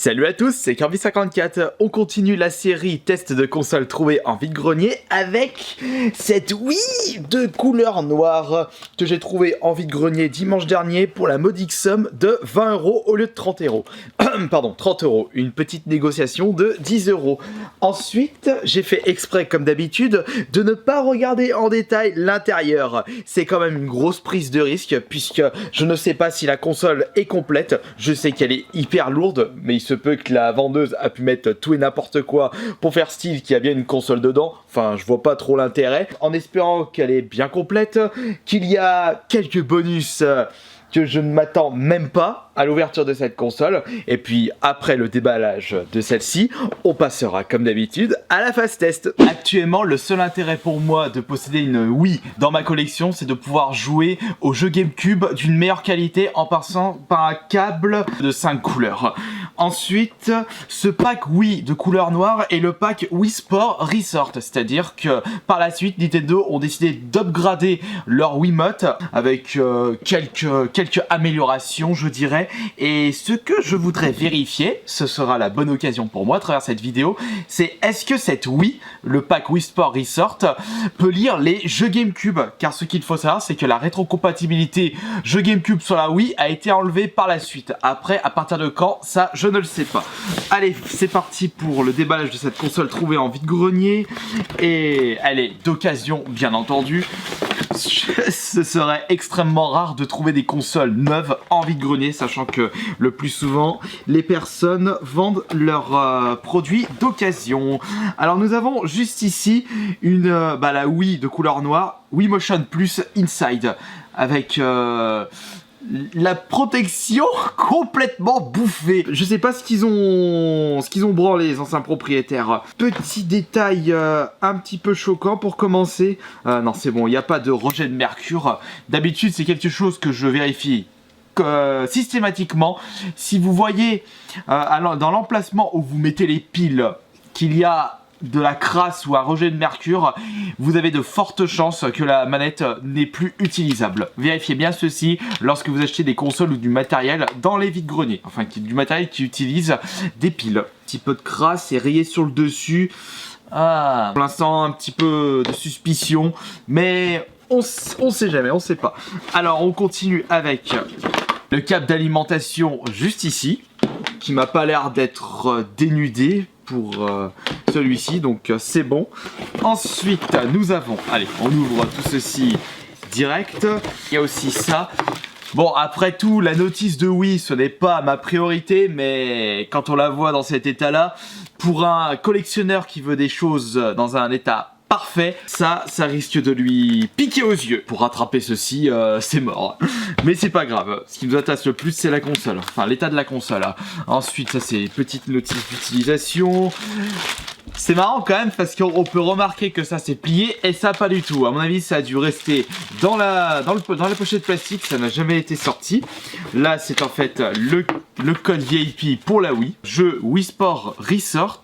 Salut à tous, c'est Kirby54. On continue la série test de console trouvée en vide-grenier avec cette Wii de couleur noire que j'ai trouvée en vide-grenier dimanche dernier pour la modique somme de 20 € au lieu de 30 €. Pardon, 30 €. Une petite négociation de 10 €. Ensuite, j'ai fait exprès, comme d'habitude, de ne pas regarder en détail l'intérieur. C'est quand même une grosse prise de risque puisque je ne sais pas si la console est complète. Je sais qu'elle est hyper lourde, mais il se peut que la vendeuse a pu mettre tout et n'importe quoi pour faire style qu'il y a bien une console dedans. Enfin, je vois pas trop l'intérêt. En espérant qu'elle est bien complète, qu'il y a quelques bonus que je ne m'attends même pas à l'ouverture de cette console. Et puis après le déballage de celle-ci, on passera comme d'habitude à la phase test. Actuellement, le seul intérêt pour moi de posséder une Wii dans ma collection, c'est de pouvoir jouer aux jeux GameCube d'une meilleure qualité en passant par un câble de 5 couleurs. Ensuite, ce pack Wii de couleur noire est le pack Wii Sport Resort, c'est-à-dire que par la suite, Nintendo ont décidé d'upgrader leur Wiimote avec quelques améliorations, je dirais. Et ce que je voudrais vérifier, ce sera la bonne occasion pour moi à travers cette vidéo, c'est est-ce que cette Wii, le pack Wii Sport Resort, peut lire les jeux GameCube? Car ce qu'il faut savoir, c'est que la rétrocompatibilité jeux GameCube sur la Wii a été enlevée par la suite. Après, à partir de quand, ça, je ne le sais pas. Allez, c'est parti pour le déballage de cette console trouvée en vide-grenier. Et elle est d'occasion, bien entendu. Ce serait extrêmement rare de trouver des consoles neuves en vide-grenier, sachant que le plus souvent, les personnes vendent leurs produits d'occasion. Alors nous avons juste ici la Wii de couleur noire, Wii Motion Plus Inside, avec la protection complètement bouffée. Je sais pas ce qu'ils ont branlé les anciens propriétaires. Petit détail un petit peu choquant pour commencer. Non, c'est bon, il n'y a pas de rejet de mercure. D'habitude, c'est quelque chose que je vérifie systématiquement. Si vous voyez dans l'emplacement où vous mettez les piles qu'il y a de la crasse ou un rejet de mercure, vous avez de fortes chances que la manette n'est plus utilisable. Vérifiez bien ceci lorsque vous achetez des consoles ou du matériel dans les vides-greniers. Enfin, du matériel qui utilise des piles. Petit peu de crasse et rayé sur le dessus. Pour l'instant, un petit peu de suspicion, mais on sait jamais, on sait pas. Alors, on continue avec le câble d'alimentation juste ici, qui m'a pas l'air d'être dénudé pour celui-ci, donc c'est bon. Ensuite, nous avons, allez, on ouvre tout ceci direct. Il y a aussi ça. Bon, après tout, la notice de Wii, ce n'est pas ma priorité, mais quand on la voit dans cet état-là, pour un collectionneur qui veut des choses dans un état parfait, ça risque de lui piquer aux yeux. Pour rattraper ceci, c'est mort. Mais c'est pas grave. Ce qui nous intéresse le plus, c'est la console. Enfin, l'état de la console. Ensuite, ça, c'est petite notice d'utilisation. C'est marrant quand même parce qu'on peut remarquer que ça s'est plié et ça pas du tout. À mon avis, ça a dû rester dans la pochette plastique, ça n'a jamais été sorti. Là, c'est en fait le code VIP pour la Wii. Jeu Wii Sport Resort.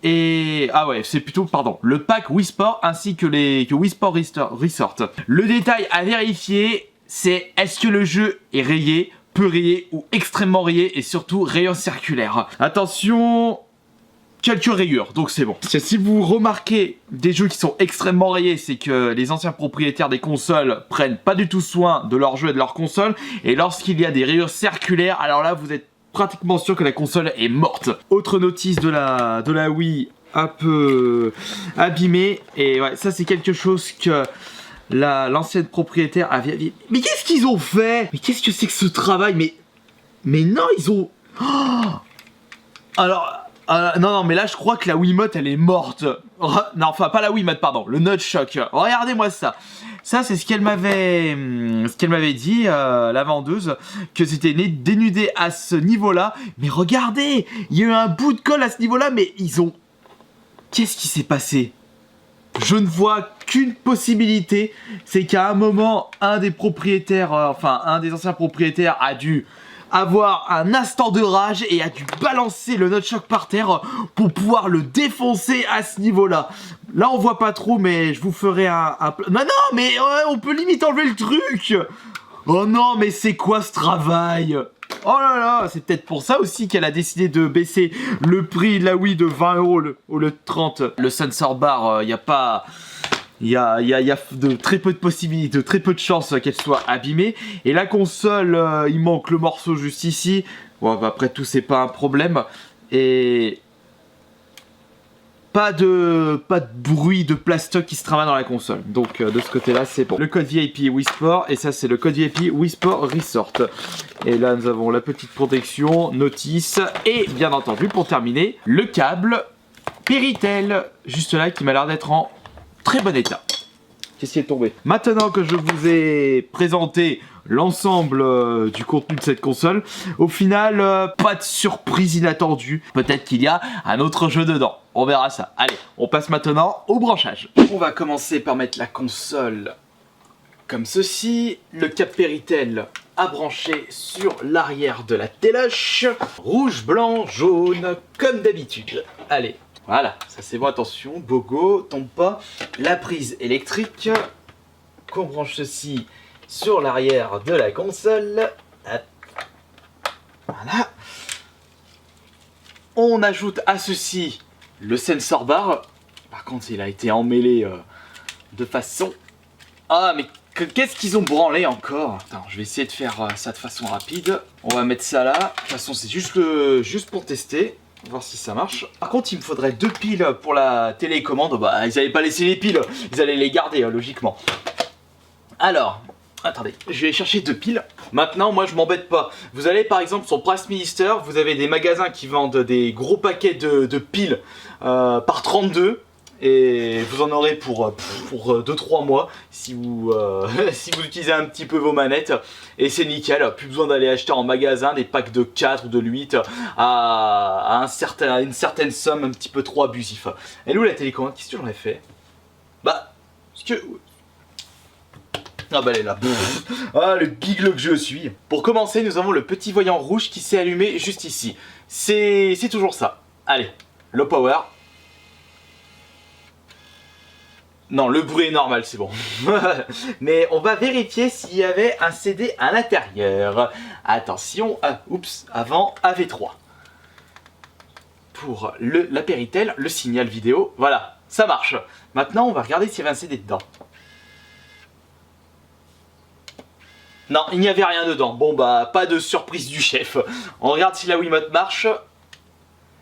Et ah ouais, c'est plutôt, pardon, le pack Wii Sport ainsi que Wii Sport Resort. Le détail à vérifier, c'est est-ce que le jeu est rayé, peu rayé ou extrêmement rayé et surtout rayon circulaire. Attention, quelques rayures, donc c'est bon. Si vous remarquez des jeux qui sont extrêmement rayés, c'est que les anciens propriétaires des consoles prennent pas du tout soin de leurs jeux et de leurs consoles. Et lorsqu'il y a des rayures circulaires, alors là vous êtes pratiquement sûr que la console est morte. Autre notice de la Wii, un peu abîmée. Et ouais, ça c'est quelque chose que l'ancienne propriétaire avait. Mais qu'est-ce qu'ils ont fait? Mais qu'est-ce que c'est que ce travail? Mais non, ils ont... Oh, alors... non, mais là, je crois que la Wiimote, elle est morte. Non, enfin, pas la Wiimote, pardon. Le Nunchuk. Regardez-moi ça. Ça, c'est ce qu'elle m'avait dit, la vendeuse, que c'était dénudé à ce niveau-là. Mais regardez, il y a eu un bout de colle à ce niveau-là, mais ils ont... Qu'est-ce qui s'est passé? Je ne vois qu'une possibilité. C'est qu'à un moment, un des propriétaires, un des anciens propriétaires a dû avoir un instant de rage et a dû balancer le nunchuk par terre pour pouvoir le défoncer à ce niveau-là. Là, on voit pas trop, mais je vous ferai un... Non, mais on peut limite enlever le truc. Oh non, mais c'est quoi ce travail? Oh là là, c'est peut-être pour ça aussi qu'elle a décidé de baisser le prix de la Wii de 20 € au lieu de 30. Le sensor bar, il n'y a pas... Il y a de très peu de possibilités, de très peu de chances qu'elle soit abîmée. Et la console, il manque le morceau juste ici. Bon, bah, après tout, c'est pas un problème. Et... Pas de bruit de plastoc qui se travaille dans la console. Donc de ce côté-là, c'est bon. Le code VIP Wii Sport, et ça c'est le code VIP Wii Sport Resort. Et là, nous avons la petite protection, notice, et bien entendu, pour terminer, le câble Péritel, juste là, qui m'a l'air d'être en très bon état. Qu'est-ce qui est tombé? Maintenant que je vous ai présenté l'ensemble du contenu de cette console, au final, pas de surprise inattendue. Peut-être qu'il y a un autre jeu dedans. On verra ça. Allez, on passe maintenant au branchage. On va commencer par mettre la console comme ceci. Le câble Péritel à brancher sur l'arrière de la téloche. Rouge, blanc, jaune, comme d'habitude. Allez. Voilà, ça c'est bon, attention, Bogo, tombe pas. La prise électrique, qu'on branche ceci sur l'arrière de la console. Hop. Voilà. On ajoute à ceci le sensor bar. Par contre, il a été emmêlé de façon... Ah, mais qu'est-ce qu'ils ont branlé encore? Attends, je vais essayer de faire ça de façon rapide. On va mettre ça là. De toute façon, c'est juste pour tester. Voir si ça marche. Par contre, il me faudrait 2 piles pour la télécommande. Bah, ils n'avaient pas laissé les piles. Ils allaient les garder, logiquement. Alors, attendez, je vais chercher 2 piles. Maintenant, moi, je m'embête pas. Vous allez, par exemple, sur Price Minister, vous avez des magasins qui vendent des gros paquets de piles par 32. Et vous en aurez pour 2-3 mois si vous, si vous utilisez un petit peu vos manettes. Et c'est nickel, plus besoin d'aller acheter en magasin des packs de 4 ou de 8 à une certaine somme un petit peu trop abusif. Et où la télécommande? Qu'est-ce que j'en ai fait? Bah, ce que... Ah bah elle est là. Ah, le gigolo que je suis. Pour commencer, nous avons le petit voyant rouge qui s'est allumé juste ici. C'est toujours ça. Allez, low power. Non, le bruit est normal, c'est bon. Mais on va vérifier s'il y avait un CD à l'intérieur. Attention, oups, avant AV3. Pour la Péritel, le signal vidéo, voilà, ça marche. Maintenant, on va regarder s'il y avait un CD dedans. Non, il n'y avait rien dedans. Bon bah, pas de surprise du chef. On regarde si la Wiimote marche.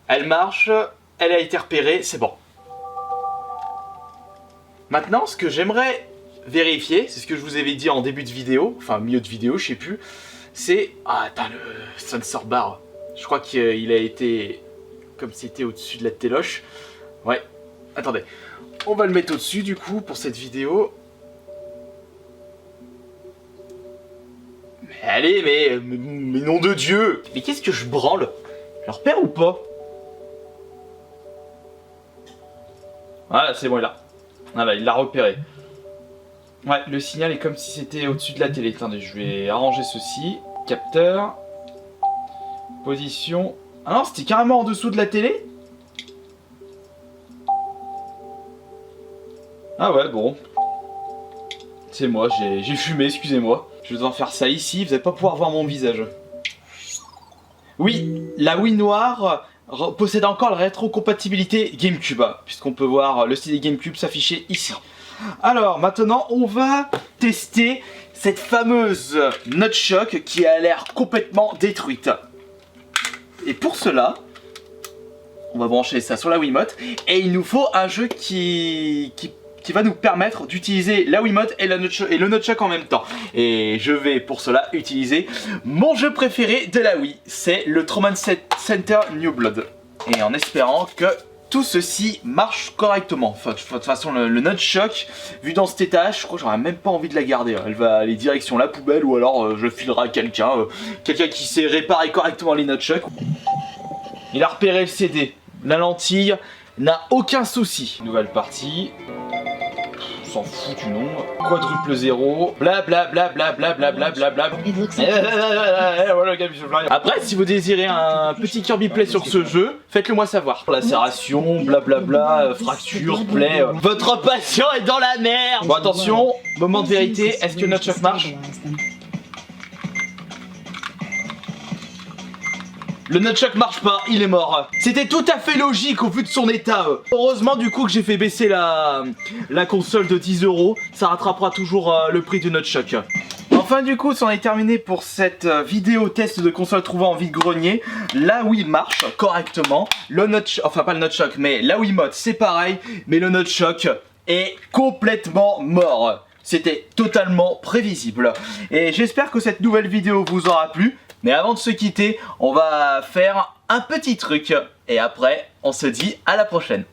Elle marche, elle a été repérée, c'est bon. Maintenant, ce que j'aimerais vérifier, c'est ce que je vous avais dit en début de vidéo, enfin milieu de vidéo, je sais plus, c'est... Ah, attends, le sensor bar. Je crois qu'il a été... comme c'était au-dessus de la téloche. Ouais, attendez. On va le mettre au-dessus, du coup, pour cette vidéo. Mais allez, mais nom de Dieu! Mais qu'est-ce que je branle? Je le repère ou pas? Voilà, c'est bon, il est là. Voilà, il l'a repéré. Ouais, le signal est comme si c'était au-dessus de la télé. Attendez, je vais arranger ceci. Capteur. Position. Ah non, c'était carrément en dessous de la télé? Ah ouais, bon. C'est moi, j'ai fumé, excusez-moi. Je vais devoir faire ça ici, vous n'allez pas pouvoir voir mon visage. Oui, la Wii noire possède encore la rétrocompatibilité GameCube, puisqu'on peut voir le CD GameCube s'afficher ici. Alors maintenant on va tester cette fameuse Nunchuk qui a l'air complètement détruite. Et pour cela, on va brancher ça sur la Wiimote et il nous faut un jeu qui va nous permettre d'utiliser la Wiimote et le Nunchuk en même temps. Et je vais pour cela utiliser mon jeu préféré de la Wii, c'est le Trauma Center New Blood. Et en espérant que tout ceci marche correctement. Enfin, de toute façon, le Nunchuk, vu dans cet état, je crois que j'aurais même pas envie de la garder. Elle va aller direction la poubelle ou alors je filerai à quelqu'un qui sait réparer correctement les Nunchuks. Il a repéré le CD. La lentille n'a aucun souci. Nouvelle partie. S'en fout du nom. Quadruple 0. Blablabla. Après, si vous désirez un petit Kirby Play sur ce jeu, faites-le moi savoir. Lacération, blablabla, fracture, play. Votre passion est dans la merde. Bon, attention, moment de vérité. Est-ce que notre chef marche? Le nunchuck marche pas, il est mort. C'était tout à fait logique au vu de son état. Heureusement du coup que j'ai fait baisser la console de 10 €. Ça rattrapera toujours le prix du nunchuck. Enfin du coup, c'en est terminé pour cette vidéo test de console trouvée en vide-grenier. La Wii marche correctement. Le nunchuck, enfin pas le nunchuck, mais la Wiimote c'est pareil. Mais le nunchuck est complètement mort. C'était totalement prévisible. Et j'espère que cette nouvelle vidéo vous aura plu. Mais avant de se quitter, on va faire un petit truc. Et après, on se dit à la prochaine.